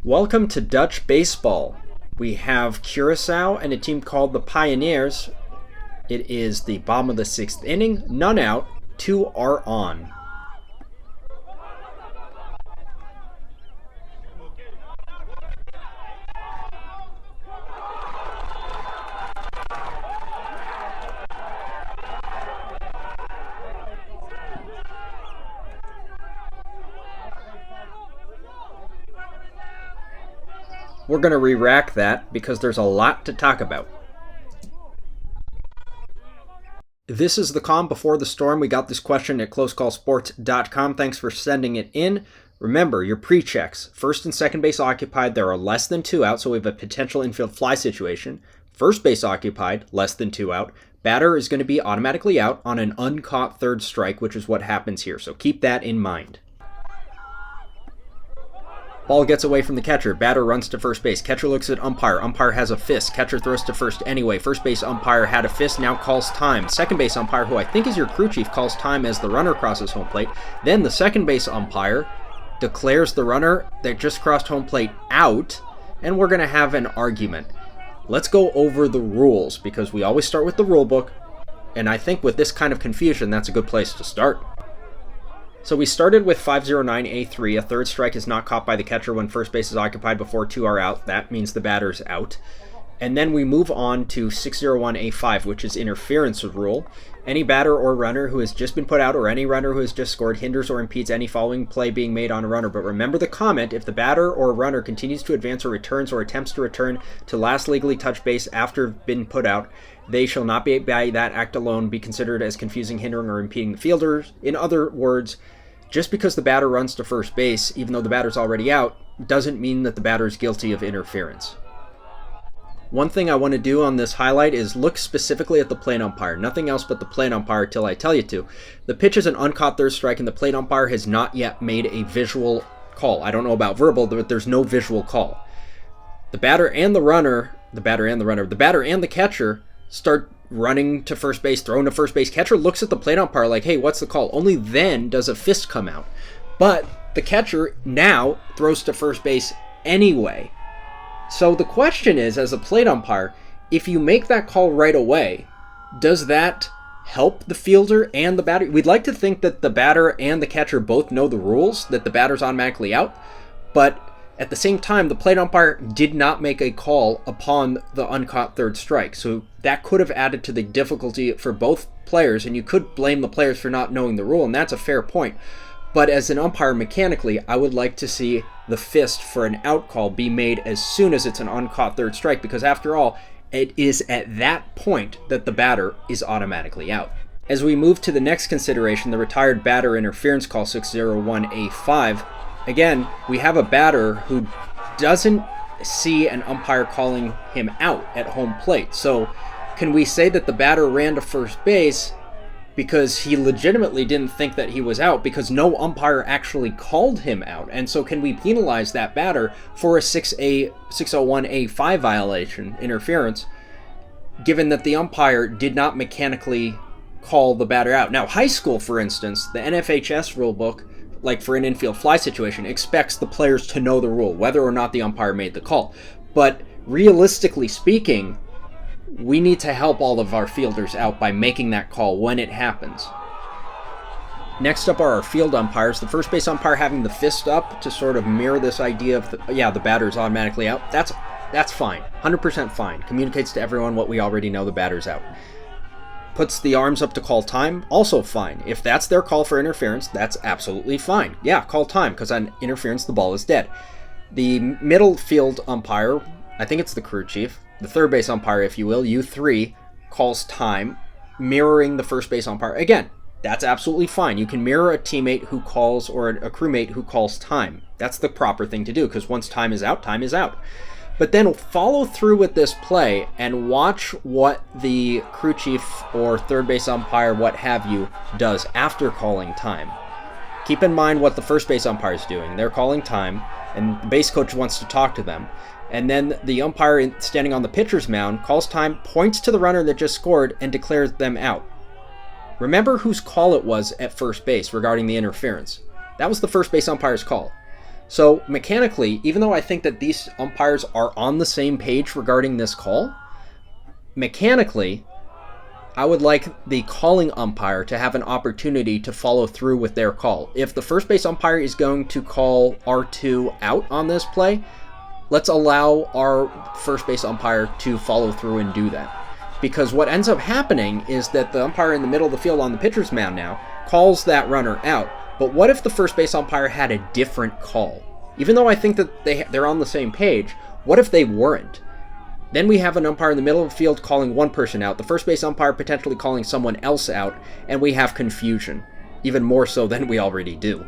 Welcome to Dutch baseball. We have Curacao and a team called the Pioneers. It is the bottom of the 6th inning, none out, 2 are on. We're going to re-rack that because there's a lot to talk about. This is the calm before the storm. We got this question at closecallsports.com. Thanks for sending it in. Remember, your pre-checks. First and second base occupied. There are less than 2 out, so we have a potential infield fly situation. First base occupied, less than 2 out. Batter is going to be automatically out on an uncaught third strike, which is what happens here. So keep that in mind. Ball gets away from the catcher. Batter runs to first base. Catcher looks at umpire. Umpire has a fist. Catcher throws to first anyway. First base umpire had a fist, now calls time. Second base umpire, who I think is your crew chief, calls time as the runner crosses home plate. Then the second base umpire declares the runner that just crossed home plate out, and we're going to have an argument. Let's go over the rules, because we always start with the rule book, and I think with this kind of confusion, that's a good place to start. So we started with 509A3. A third strike is not caught by the catcher when first base is occupied before 2 are out. That means the batter's out. And then we move on to 601A5, which is interference rule. Any batter or runner who has just been put out or any runner who has just scored hinders or impedes any following play being made on a runner. But remember the comment, if the batter or runner continues to advance or returns or attempts to return to last legally touched base after been put out, they shall not be by that act alone be considered as confusing, hindering, or impeding the fielders. In other words, just because the batter runs to first base, even though the batter's already out, doesn't mean that the batter is guilty of interference. One thing I want to do on this highlight is look specifically at the plate umpire. Nothing else but the plate umpire till I tell you to. The pitch is an uncaught third strike, and the plate umpire has not yet made a visual call. I don't know about verbal, but there's no visual call. The batter and the catcher start running to first base, throwing to first base. Catcher looks at the plate umpire like, hey, what's the call? Only then does a fist come out. But the catcher now throws to first base anyway. So the question is, as a plate umpire, if you make that call right away, does that help the fielder and the batter? We'd like to think that the batter and the catcher both know the rules, that the batter's automatically out, but at the same time, the plate umpire did not make a call upon the uncaught third strike. So that could have added to the difficulty for both players, and you could blame the players for not knowing the rule, and that's a fair point. But as an umpire mechanically, I would like to see the fist for an out call be made as soon as it's an uncaught third strike, because after all, it is at that point that the batter is automatically out. As we move to the next consideration, the retired batter interference call 601A5, again, we have a batter who doesn't see an umpire calling him out at home plate. So can we say that the batter ran to first base because he legitimately didn't think that he was out because no umpire actually called him out? And so can we penalize that batter for a 601A5 violation, interference, given that the umpire did not mechanically call the batter out? Now, high school, for instance, the NFHS rulebook, like for an infield fly situation, expects the players to know the rule, whether or not the umpire made the call. But realistically speaking, we need to help all of our fielders out by making that call when it happens. Next up are our field umpires. The first base umpire having the fist up to sort of mirror this idea of, the batter's automatically out. That's fine. 100% fine. Communicates to everyone what we already know, the batter's out. Puts the arms up to call time, also fine. If that's their call for interference, that's absolutely fine. Yeah, call time, because on interference, the ball is dead. The middle field umpire, I think it's the crew chief, the third base umpire, if you will, U3, calls time, mirroring the first base umpire. Again, that's absolutely fine. You can mirror a teammate who calls, or a crewmate who calls time. That's the proper thing to do, because once time is out, time is out. But then follow through with this play and watch what the crew chief or third base umpire, what have you, does after calling time. Keep in mind what the first base umpire is doing. They're calling time, and the base coach wants to talk to them. And then the umpire standing on the pitcher's mound calls time, points to the runner that just scored, and declares them out. Remember whose call it was at first base regarding the interference. That was the first base umpire's call. So mechanically, even though I think that these umpires are on the same page regarding this call, mechanically, I would like the calling umpire to have an opportunity to follow through with their call. If the first base umpire is going to call R2 out on this play, let's allow our first base umpire to follow through and do that. Because what ends up happening is that the umpire in the middle of the field on the pitcher's mound now calls that runner out. But what if the first base umpire had a different call? Even though I think that they're on the same page, what if they weren't? Then we have an umpire in the middle of the field calling one person out, the first base umpire potentially calling someone else out, and we have confusion, even more so than we already do.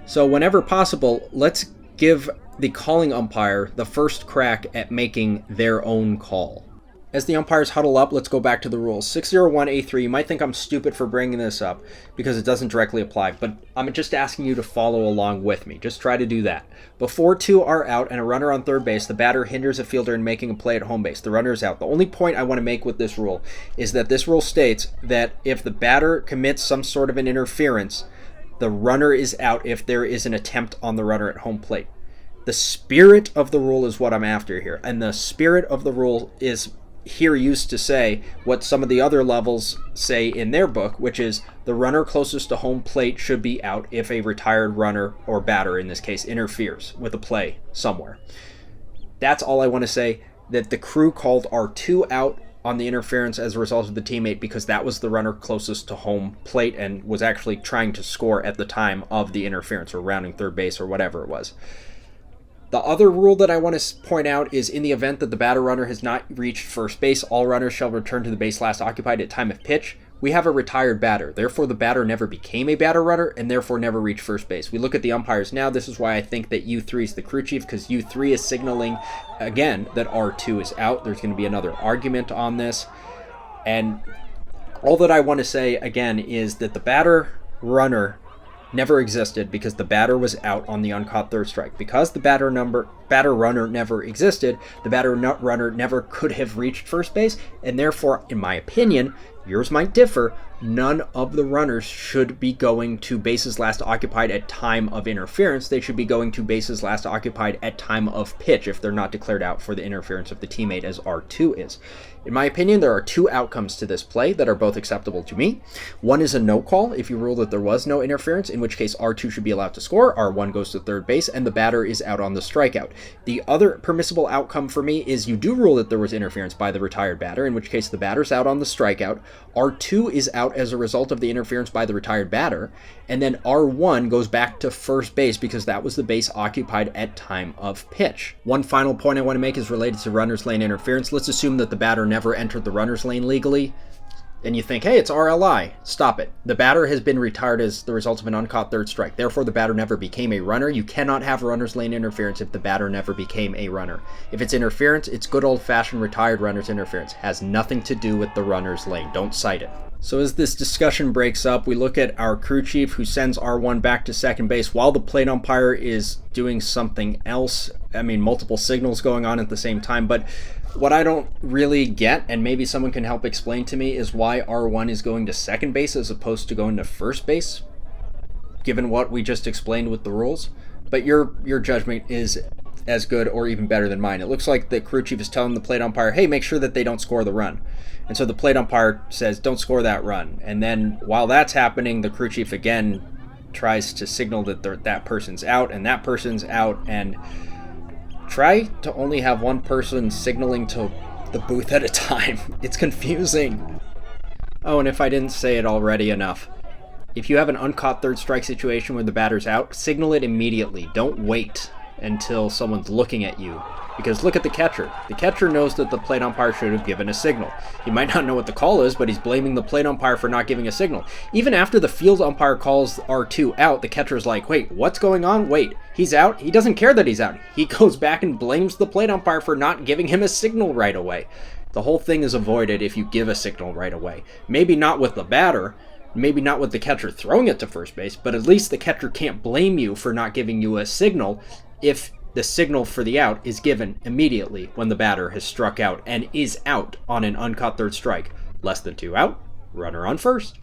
So whenever possible, let's give the calling umpire the first crack at making their own call. As the umpires huddle up, let's go back to the rules. 601A3, you might think I'm stupid for bringing this up because it doesn't directly apply, but I'm just asking you to follow along with me. Just try to do that. Before two are out and a runner on third base, the batter hinders a fielder in making a play at home base. The runner is out. The only point I want to make with this rule is that this rule states that if the batter commits some sort of an interference, the runner is out if there is an attempt on the runner at home plate. The spirit of the rule is what I'm after here, and the spirit of the rule is here used to say what some of the other levels say in their book, which is the runner closest to home plate should be out if a retired runner, or batter in this case, interferes with a play somewhere. That's all I want to say, that the crew called R2 out on the interference as a result of the teammate because that was the runner closest to home plate and was actually trying to score at the time of the interference, or rounding third base, or whatever it was. The other rule that I want to point out is in the event that the batter runner has not reached first base, all runners shall return to the base last occupied at time of pitch. We have a retired batter. Therefore, the batter never became a batter runner and therefore never reached first base. We look at the umpires now. This is why I think that U3 is the crew chief, because U3 is signaling, again, that R2 is out. There's going to be another argument on this. And all that I want to say, again, is that the batter runner never existed because the batter was out on the uncaught third strike. Because the batter runner never existed, the batter runner never could have reached first base, and therefore, in my opinion, yours might differ, none of the runners should be going to bases last occupied at time of interference. They should be going to bases last occupied at time of pitch if they're not declared out for the interference of the teammate as R2 is. In my opinion, there are two outcomes to this play that are both acceptable to me. One is a no call if you rule that there was no interference, in which case R2 should be allowed to score, R1 goes to third base, and the batter is out on the strikeout. The other permissible outcome for me is you do rule that there was interference by the retired batter, in which case the batter's out on the strikeout, R2 is out as a result of the interference by the retired batter, and then R1 goes back to first base because that was the base occupied at time of pitch. One final point I want to make is related to runner's lane interference. Let's assume that the batter never entered the runner's lane legally, and you think, hey, it's RLI. Stop it. The batter has been retired as the result of an uncaught third strike. Therefore, the batter never became a runner. You cannot have runner's lane interference if the batter never became a runner. If it's interference, it's good old-fashioned retired runner's interference. Has nothing to do with the runner's lane. Don't cite it. So as this discussion breaks up, we look at our crew chief who sends R1 back to second base while the plate umpire is doing something else. I mean, multiple signals going on at the same time, but what I don't really get, and maybe someone can help explain to me, is why R1 is going to second base as opposed to going to first base, given what we just explained with the rules. But your judgment is as good or even better than mine. It looks like the crew chief is telling the plate umpire, hey, make sure that they don't score the run. And so the plate umpire says, don't score that run. And then while that's happening, the crew chief again tries to signal that that person's out and that person's out, and try to only have one person signaling to the booth at a time. It's confusing. Oh, and if I didn't say it already enough, if you have an uncaught third strike situation where the batter's out, signal it immediately. Don't wait until someone's looking at you. Because look at the catcher. The catcher knows that the plate umpire should have given a signal. He might not know what the call is, but he's blaming the plate umpire for not giving a signal. Even after the field umpire calls R2 out, the catcher's like, wait, what's going on? Wait, he's out? He doesn't care that he's out. He goes back and blames the plate umpire for not giving him a signal right away. The whole thing is avoided if you give a signal right away. Maybe not with the batter, maybe not with the catcher throwing it to first base, but at least the catcher can't blame you for not giving you a signal if the signal for the out is given immediately when the batter has struck out and is out on an uncaught third strike. Less than two out, runner on first.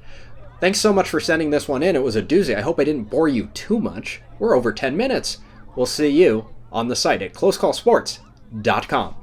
Thanks so much for sending this one in. It was a doozy. I hope I didn't bore you too much. We're over 10 minutes. We'll see you on the site at closecallsports.com.